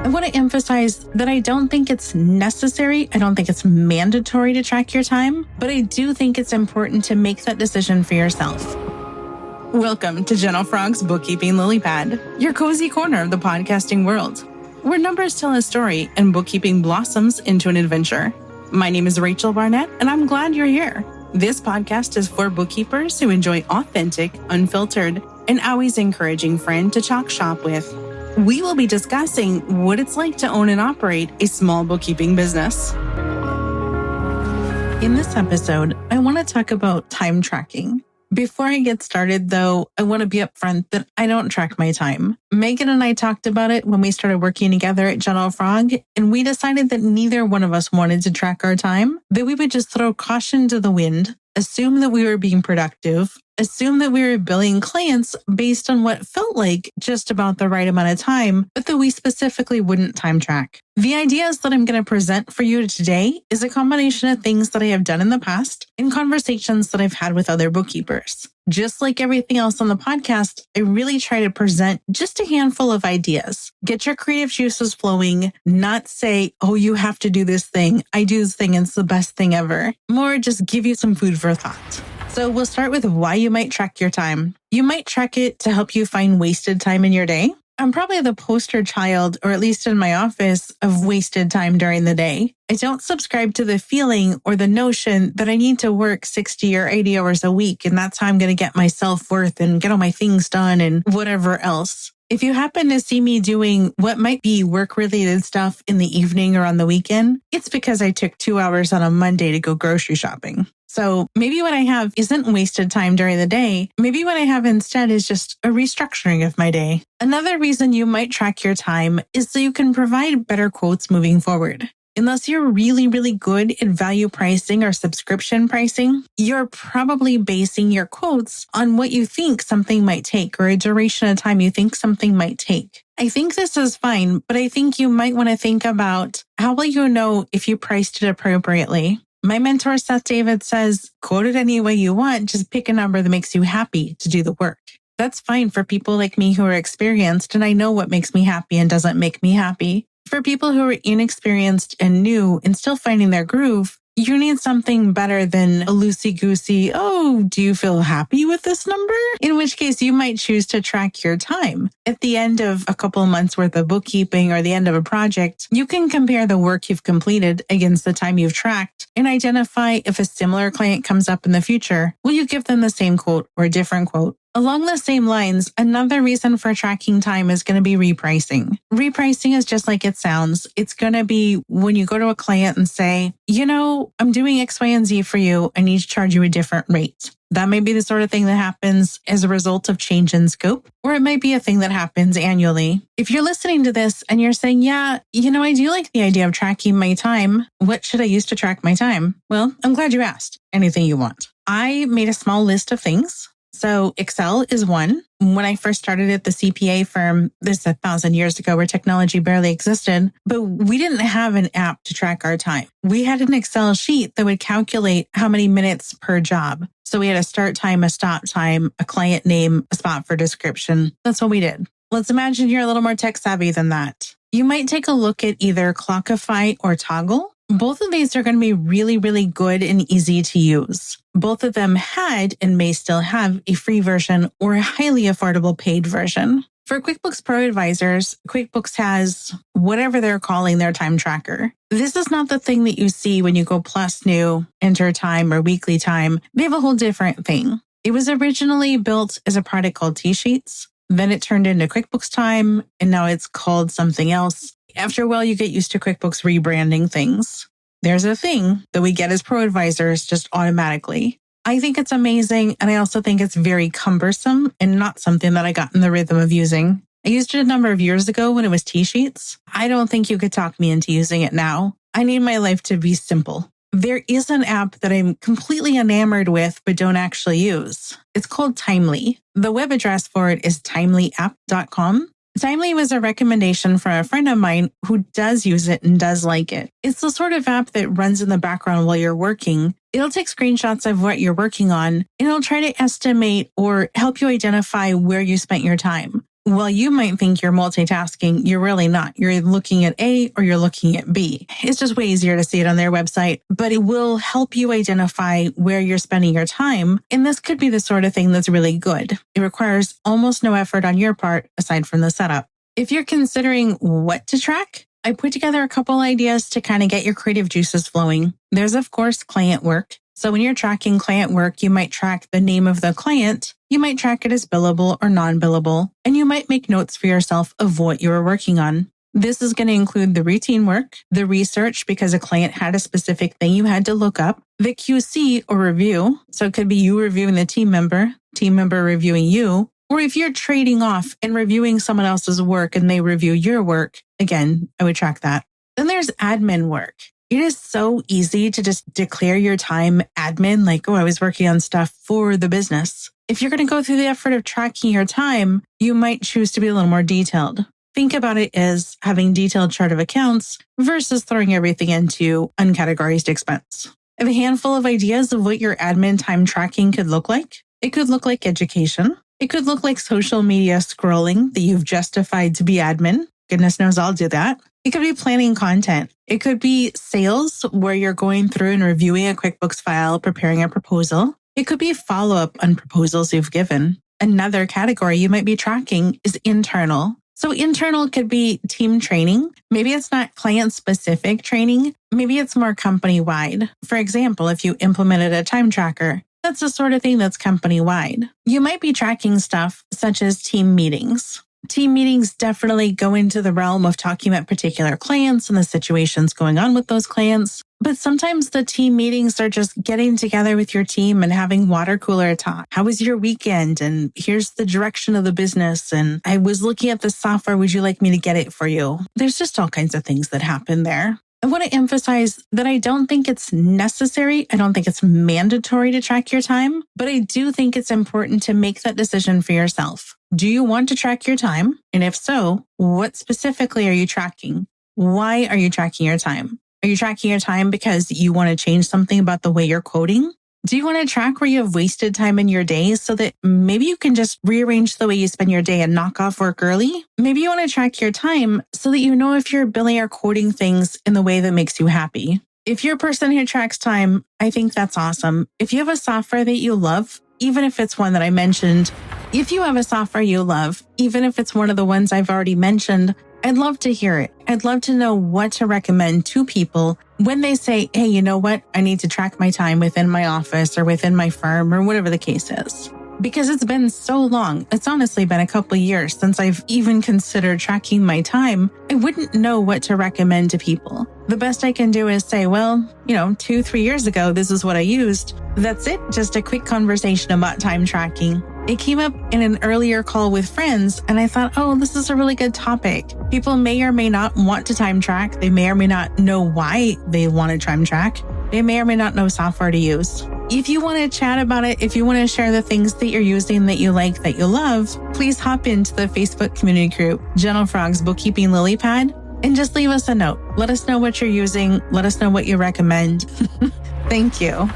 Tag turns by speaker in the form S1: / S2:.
S1: I want to emphasize that I don't think it's necessary. I don't think it's mandatory to track your time, but I do think it's important to make that decision for yourself. Welcome to Gentle Frog's Bookkeeping Lily Pad, your cozy corner of the podcasting world, where numbers tell a story and bookkeeping blossoms into an adventure. My name is Rachel Barnett, and I'm glad you're here. This podcast is for bookkeepers who enjoy authentic, unfiltered, and always encouraging friend to talk shop with. We will be discussing what it's like to own and operate a small bookkeeping business. In this episode, I want to talk about time tracking. Before I get started, though, I want to be upfront that I don't track my time. Megan and I talked about it when we started working together at Gentle Frog, and we decided that neither one of us wanted to track our time, that we would just throw caution to the wind, assume that we were being productive, assume that we were billing clients based on what felt like just about the right amount of time, but that we specifically wouldn't time track. The ideas that I'm going to present for you today is a combination of things that I have done in the past and conversations that I've had with other bookkeepers. Just like everything else on the podcast, I really try to present just a handful of ideas. Get your creative juices flowing, not say, oh, you have to do this thing. I do this thing and it's the best thing ever. More just give you some food for thought. So we'll start with why you might track your time. You might track it to help you find wasted time in your day. I'm probably the poster child, or at least in my office, of wasted time during the day. I don't subscribe to the feeling or the notion that I need to work 60 or 80 hours a week, and that's how I'm going to get my self-worth and get all my things done and whatever else. If you happen to see me doing what might be work-related stuff in the evening or on the weekend, it's because I took 2 hours on a Monday to go grocery shopping. So maybe what I have isn't wasted time during the day. Maybe what I have instead is just a restructuring of my day. Another reason you might track your time is so you can provide better quotes moving forward. Unless you're really, really good at value pricing or subscription pricing, you're probably basing your quotes on what you think something might take or a duration of time you think something might take. I think this is fine, but I think you might want to think about how will you know if you priced it appropriately. My mentor, Seth David, says, quote it any way you want, just pick a number that makes you happy to do the work. That's fine for people like me who are experienced, and I know what makes me happy and doesn't make me happy. For people who are inexperienced and new and still finding their groove, you need something better than a loosey-goosey, oh, do you feel happy with this number? In which case, you might choose to track your time. At the end of a couple of months worth of bookkeeping or the end of a project, you can compare the work you've completed against the time you've tracked and identify if a similar client comes up in the future. Will you give them the same quote or a different quote? Along the same lines, another reason for tracking time is going to be repricing. Repricing is just like it sounds. It's going to be when you go to a client and say, I'm doing X, Y, and Z for you. I need to charge you a different rate. That may be the sort of thing that happens as a result of change in scope, or it might be a thing that happens annually. If you're listening to this and you're saying, I do like the idea of tracking my time. What should I use to track my time? Well, I'm glad you asked. Anything you want. I made a small list of things. So Excel is one. When I first started at the CPA firm, this is 1,000 years ago where technology barely existed, but we didn't have an app to track our time. We had an Excel sheet that would calculate how many minutes per job. So we had a start time, a stop time, a client name, a spot for description. That's what we did. Let's imagine you're a little more tech savvy than that. You might take a look at either Clockify or Toggle. Both of these are going to be really, really good and easy to use. Both of them had and may still have a free version or a highly affordable paid version. For QuickBooks Pro Advisors, QuickBooks has whatever they're calling their time tracker. This is not the thing that you see when you go plus new, enter time, or weekly time. They have a whole different thing. It was originally built as a product called T-Sheets. Then it turned into QuickBooks Time, and now it's called something else. After a while, you get used to QuickBooks rebranding things. There's a thing that we get as pro advisors just automatically. I think it's amazing, and I also think it's very cumbersome and not something that I got in the rhythm of using. I used it a number of years ago when it was T-Sheets. I don't think you could talk me into using it now. I need my life to be simple. There is an app that I'm completely enamored with but don't actually use. It's called Timely. The web address for it is timelyapp.com. Timely was a recommendation from a friend of mine who does use it and does like it. It's the sort of app that runs in the background while you're working. It'll take screenshots of what you're working on, and it'll try to estimate or help you identify where you spent your time. While you might think you're multitasking, you're really not. You're looking at A or you're looking at B. It's just way easier to see it on their website, but it will help you identify where you're spending your time. And this could be the sort of thing that's really good. It requires almost no effort on your part aside from the setup. If you're considering what to track, I put together a couple ideas to kind of get your creative juices flowing. There's, of course, client work. So when you're tracking client work, you might track the name of the client. You might track it as billable or non-billable, and you might make notes for yourself of what you were working on. This is going to include the routine work, the research because a client had a specific thing you had to look up, the QC or review. So it could be you reviewing the team member reviewing you, or if you're trading off and reviewing someone else's work and they review your work, again, I would track that. Then there's admin work. It is so easy to just declare your time admin, like, oh, I was working on stuff for the business. If you're going to go through the effort of tracking your time, you might choose to be a little more detailed. Think about it as having detailed chart of accounts versus throwing everything into uncategorized expense. I have a handful of ideas of what your admin time tracking could look like. It could look like education. It could look like social media scrolling that you've justified to be admin. Goodness knows I'll do that. It could be planning content. It could be sales where you're going through and reviewing a QuickBooks file, preparing a proposal. It could be follow-up on proposals you've given. Another category you might be tracking is internal. So internal could be team training. Maybe it's not client-specific training. Maybe it's more company-wide. For example, if you implemented a time tracker, that's the sort of thing that's company-wide. You might be tracking stuff such as team meetings. Team meetings definitely go into the realm of talking about particular clients and the situations going on with those clients. But sometimes the team meetings are just getting together with your team and having water cooler talk. How was your weekend? And here's the direction of the business. And I was looking at the software. Would you like me to get it for you? There's just all kinds of things that happen there. I want to emphasize that I don't think it's necessary. I don't think it's mandatory to track your time, but I do think it's important to make that decision for yourself. Do you want to track your time? And if so, what specifically are you tracking? Why are you tracking your time? Are you tracking your time because you want to change something about the way you're coding? Do you want to track where you have wasted time in your day so that maybe you can just rearrange the way you spend your day and knock off work early? Maybe you want to track your time so that you know if you're billing or coding things in the way that makes you happy. If you're a person who tracks time, I think that's awesome. If you have a software that you love, even if it's one that I mentioned, if you have a software you love, even if it's one of the ones I've already mentioned, I'd love to hear it. I'd love to know what to recommend to people when they say, hey, you know what? I need to track my time within my office or within my firm or whatever the case is. Because it's been so long. It's honestly been a couple of years since I've even considered tracking my time. I wouldn't know what to recommend to people. The best I can do is say, well, 2-3 years ago, this is what I used. That's it. Just a quick conversation about time tracking. It came up in an earlier call with friends, and I thought, oh, this is a really good topic. People may or may not want to time track. They may or may not know why they want to time track. They may or may not know software to use. If you want to chat about it, if you want to share the things that you're using that you like, that you love, please hop into the Facebook community group, Gentle Frog's Bookkeeping Lily Pad, and just leave us a note. Let us know what you're using. Let us know what you recommend. Thank you.